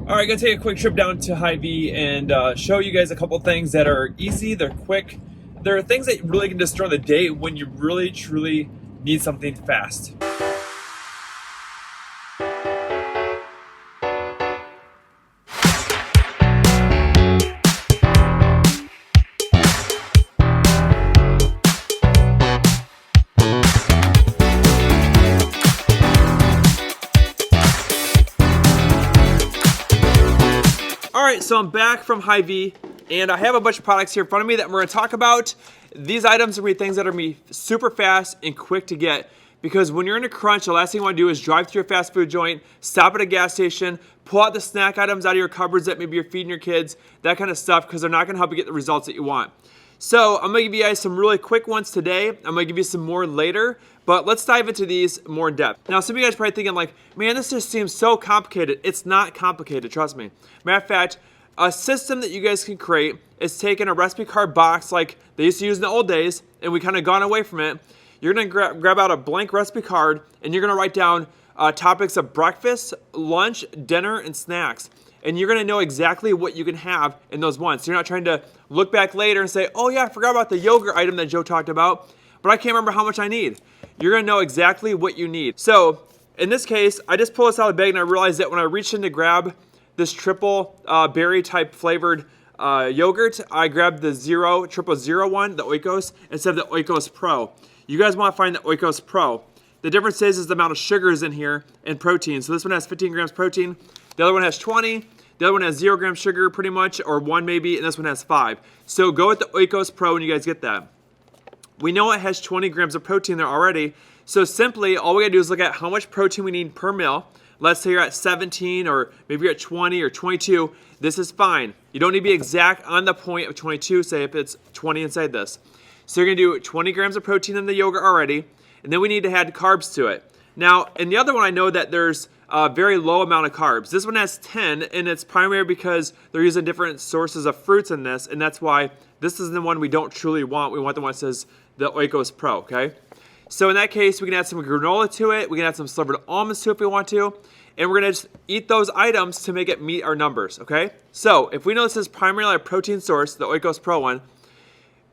All right, gonna take a quick trip down to Hy-Vee and show you guys a couple things that are easy, they're quick. They're things that really can destroy the day when you really, truly need something fast. Alright, so I'm back from Hy-Vee, and I have a bunch of products here in front of me that we're going to talk about. These items are going to be things that are going to be super fast and quick to get, because when you're in a crunch, the last thing you want to do is drive to your fast food joint, stop at a gas station, pull out the snack items out of your cupboards that maybe you're feeding your kids, that kind of stuff, because they're not going to help you get the results that you want. So I'm going to give you guys some really quick ones today. I'm going to give you some more later, but let's dive into these more in depth. Now, some of you guys are probably thinking like, man, this just seems so complicated. It's not complicated, trust me. Matter of fact, a system that you guys can create is taking a recipe card box like they used to use in the old days, and we kind of gone away from it. You're going to grab out a blank recipe card, and you're going to write down topics of breakfast, lunch, dinner, and snacks. And you're going to know exactly what you can have in those ones. So you're not trying to look back later and say, oh yeah, I forgot about the yogurt item that Joe talked about, but I can't remember how much I need. You're going to know exactly what you need. So in this case, I just pulled this out of the bag and I realized that when I reached in to grab this triple berry type flavored yogurt, I grabbed the triple zero one, the Oikos, instead of the Oikos Pro. You guys want to find the Oikos Pro. The difference is the amount of sugars in here and protein. So this one has 15 grams protein. The other one has 20. The other one has 0 grams sugar pretty much, or 1 maybe, and this one has 5. So go with the Oikos Pro when you guys get that. We know it has 20 grams of protein there already. So simply, all we gotta do is look at how much protein we need per meal. Let's say you're at 17, or maybe you're at 20 or 22. This is fine. You don't need to be exact on the point of 22, say if it's 20 inside this. So you're gonna do 20 grams of protein in the yogurt already, and then we need to add carbs to it. Now, in the other one, I know that there's a very low amount of carbs. This one has 10, and it's primarily because they're using different sources of fruits in this, and that's why this is the one we don't truly want. We want the one that says the Oikos Pro, okay? So in that case, we can add some granola to it. We can add some slivered almonds to it if we want to, and we're gonna just eat those items to make it meet our numbers, okay? So if we know this is primarily a protein source, the Oikos Pro one,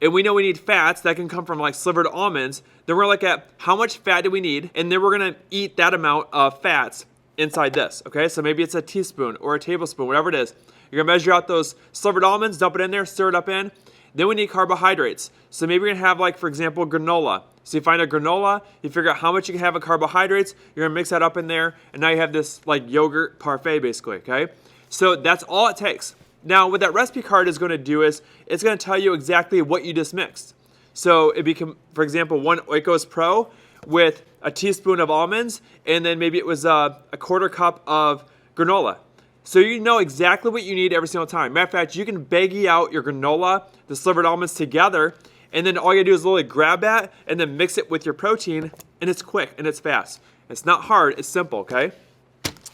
and we know we need fats that can come from like slivered almonds, then we're gonna look at how much fat do we need, and then we're gonna eat that amount of fats inside this, okay? So maybe it's a teaspoon or a tablespoon, whatever it is. You're gonna measure out those slivered almonds, dump it in there, stir it up in. Then we need carbohydrates. So maybe we're gonna have like, for example, granola. So you find a granola, you figure out how much you can have of carbohydrates, you're gonna mix that up in there, and now you have this like yogurt parfait basically, okay? So that's all it takes. Now, what that recipe card is going to do is it's going to tell you exactly what you just mixed. So it become, for example, one Oikos Pro with a teaspoon of almonds, and then maybe it was a quarter cup of granola. So you know exactly what you need every single time. Matter of fact, you can baggie out your granola, the slivered almonds together, and then all you gotta do is literally grab that and then mix it with your protein, and it's quick and it's fast. It's not hard, it's simple, okay?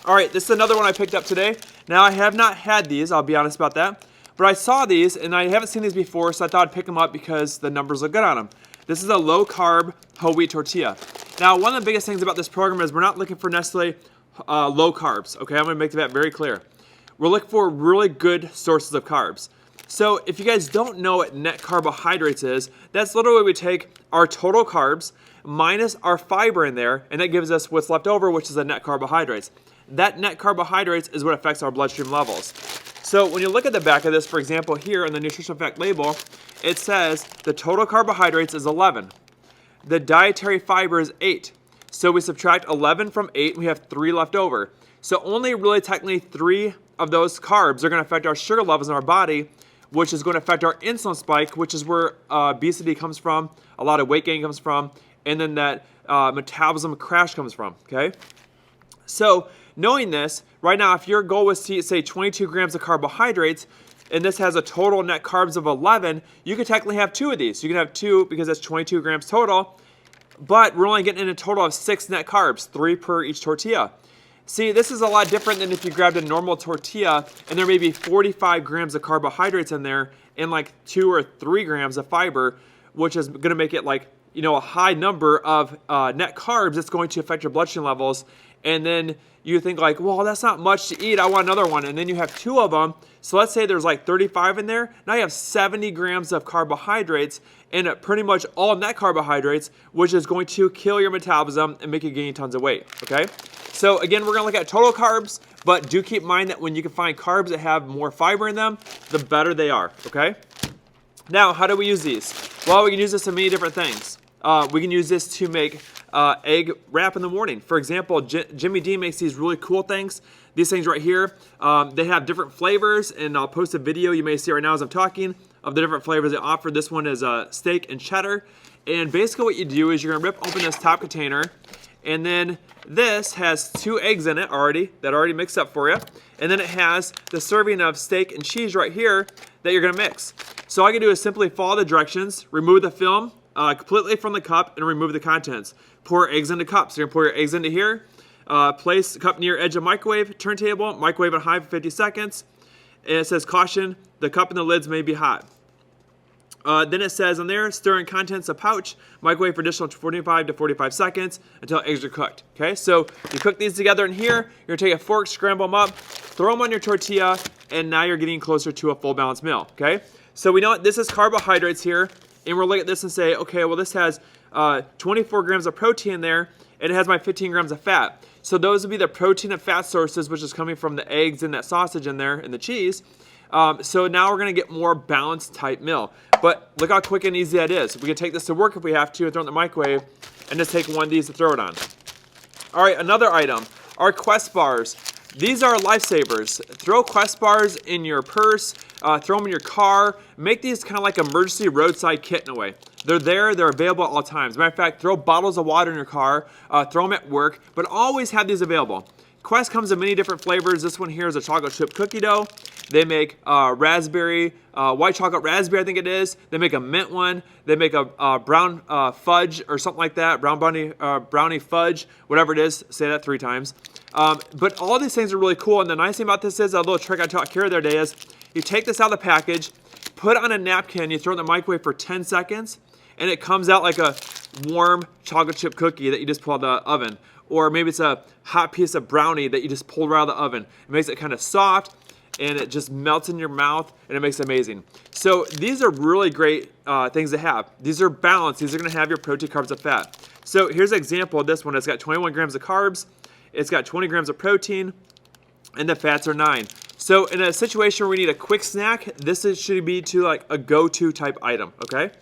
All right, this is another one I picked up today. Now, I have not had these, I'll be honest about that, but I saw these, and I haven't seen these before, so I thought I'd pick them up because the numbers look good on them. This is a low-carb whole wheat tortilla. Now, one of the biggest things about this program is we're not looking for necessarily low carbs, okay? I'm gonna make that very clear. We're looking for really good sources of carbs. So if you guys don't know what net carbohydrates is, that's literally we take our total carbs minus our fiber in there, and that gives us what's left over, which is the net carbohydrates. That net carbohydrates is what affects our bloodstream levels. So when you look at the back of this, for example, here on the nutritional fact label, it says the total carbohydrates is 11. The dietary fiber is 8. So we subtract 11 from 8, we have 3 left over. So only really technically 3 of those carbs are going to affect our sugar levels in our body, which is going to affect our insulin spike, which is where obesity comes from, a lot of weight gain comes from, and then that metabolism crash comes from, okay? So knowing this, right now, if your goal was to say 22 grams of carbohydrates, and this has a total net carbs of 11, you could technically have 2 of these. You can have 2 because that's 22 grams total, but we're only getting in a total of 6 net carbs, 3 per each tortilla. See, this is a lot different than if you grabbed a normal tortilla and there may be 45 grams of carbohydrates in there and like 2 or 3 grams of fiber, which is going to make it like, you know, a high number of net carbs that's going to affect your blood sugar levels. and then you think like, well, that's not much to eat, I want another one, and then you have 2 of them. So let's say there's like 35 in there. Now you have 70 grams of carbohydrates, and pretty much all net carbohydrates, which is going to kill your metabolism and make you gain tons of weight, okay? So again, we're gonna look at total carbs, but do keep in mind that when you can find carbs that have more fiber in them, the better they are, okay? Now, how do we use these? Well, we can use this in many different things. We can use this to make egg wrap in the morning. For example, Jimmy D makes these really cool things. These things right here, they have different flavors, and I'll post a video you may see right now as I'm talking of the different flavors they offer. This one is steak and cheddar. And basically what you do is you're gonna rip open this top container, and then this has 2 eggs in it that already mixed up for you. And then it has the serving of steak and cheese right here that you're gonna mix. So all I can do is simply follow the directions, remove the film completely from the cup, and remove the contents. Pour eggs into cups. You're gonna pour your eggs into here. Place the cup near edge of microwave turntable, microwave on high for 50 seconds. And it says, caution, the cup and the lids may be hot. Then it says on there, stir in contents of pouch, microwave for additional 45 to 45 seconds until eggs are cooked. Okay, so you cook these together in here, you're gonna take a fork, scramble them up, throw them on your tortilla, and now you're getting closer to a full balanced meal, okay? So we know this is carbohydrates here, and we'll look at this and say, okay, well this has 24 grams of protein in there, and it has my 15 grams of fat. So those would be the protein and fat sources, which is coming from the eggs and that sausage in there and the cheese. So now we're gonna get more balanced type meal. But look how quick and easy that is. We can take this to work if we have to and throw it in the microwave and just take one of these to throw it on. All right, another item, our Quest bars. These are lifesavers. Throw Quest bars in your purse, throw them in your car. Make these kind of like emergency roadside kit in a way. They're there, they're available at all times. Matter of fact, throw bottles of water in your car, throw them at work, but always have these available. Quest comes in many different flavors. This one here is a chocolate chip cookie dough. They make raspberry, white chocolate raspberry, I think it is. They make a mint one. They make a brown fudge or something like that, brownie fudge, whatever it is. Say that 3 times. But all these things are really cool. And the nice thing about this is, a little trick I taught Kara the other day is, you take this out of the package, put it on a napkin, you throw it in the microwave for 10 seconds, and it comes out like a warm chocolate chip cookie that you just pull out of the oven. Or maybe it's a hot piece of brownie that you just pulled right out of the oven. It makes it kind of soft, and it just melts in your mouth, and it makes it amazing. So these are really great things to have. These are balanced. These are gonna have your protein, carbs, and fat. So here's an example of this one. It's got 21 grams of carbs, it's got 20 grams of protein, and the fats are 9. So in a situation where we need a quick snack, should be to like a go-to type item, okay?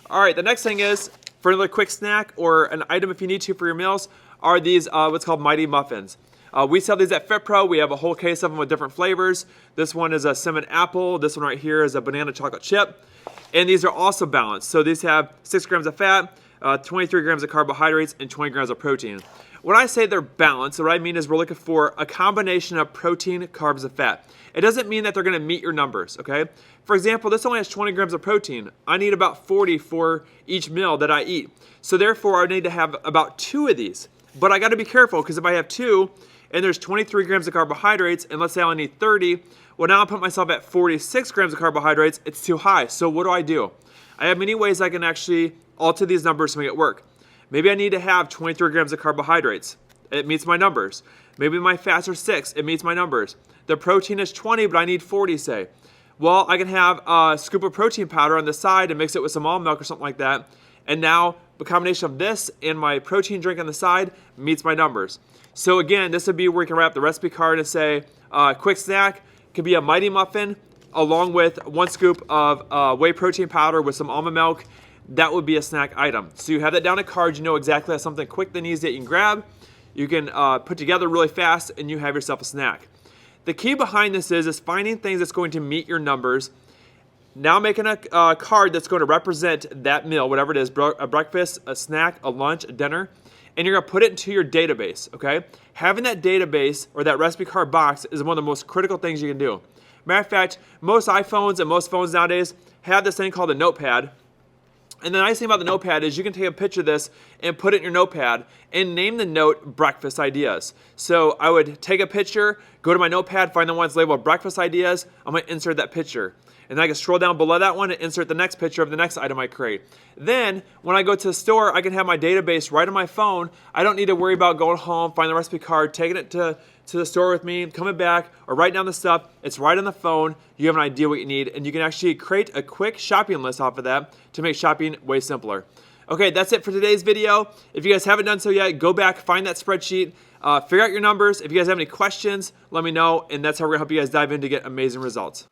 All right, the next thing is, for another quick snack or an item if you need to for your meals, are these what's called Mighty Muffins. We sell these at FitPro. We have a whole case of them with different flavors. This one is a cinnamon apple. This one right here is a banana chocolate chip. And these are also balanced. So these have 6 grams of fat, 23 grams of carbohydrates, and 20 grams of protein. When I say they're balanced, what I mean is we're looking for a combination of protein, carbs, and fat. It doesn't mean that they're gonna meet your numbers, okay? For example, this only has 20 grams of protein. I need about 40 for each meal that I eat. So therefore, I need to have about 2 of these. But I gotta be careful, because if I have 2, and there's 23 grams of carbohydrates, and let's say I only need 30, well now I put myself at 46 grams of carbohydrates, it's too high. So what do? I have many ways I can actually alter these numbers to make it work. Maybe I need to have 23 grams of carbohydrates. It meets my numbers. Maybe my fats are 6, it meets my numbers. The protein is 20, but I need 40, say. Well, I can have a scoop of protein powder on the side and mix it with some almond milk or something like that. And now the combination of this and my protein drink on the side meets my numbers. So again, this would be where you can wrap the recipe card and say, quick snack could be a Mighty Muffin along with 1 scoop of whey protein powder with some almond milk. That would be a snack item. So you have that down a card, you know exactly that's something quick and easy that you can grab. You can put together really fast, and you have yourself a snack. The key behind this is finding things that's going to meet your numbers. Now making a card that's going to represent that meal, whatever it is, a breakfast, a snack, a lunch, a dinner, and you're gonna put it into your database, okay? Having that database or that recipe card box is one of the most critical things you can do. Matter of fact, most iPhones and most phones nowadays have this thing called a notepad. And the nice thing about the notepad is you can take a picture of this and put it in your notepad and name the note breakfast ideas. So I would take a picture, go to my notepad, find the ones labeled breakfast ideas, I'm gonna insert that picture. And then I can scroll down below that one and insert the next picture of the next item I create. Then, when I go to the store, I can have my database right on my phone. I don't need to worry about going home, finding the recipe card, taking it to the store with me, coming back, or writing down the stuff. It's right on the phone. You have an idea what you need, and you can actually create a quick shopping list off of that to make shopping way simpler. Okay, that's it for today's video. If you guys haven't done so yet, go back, find that spreadsheet, figure out your numbers. If you guys have any questions, let me know, and that's how we're gonna help you guys dive in to get amazing results.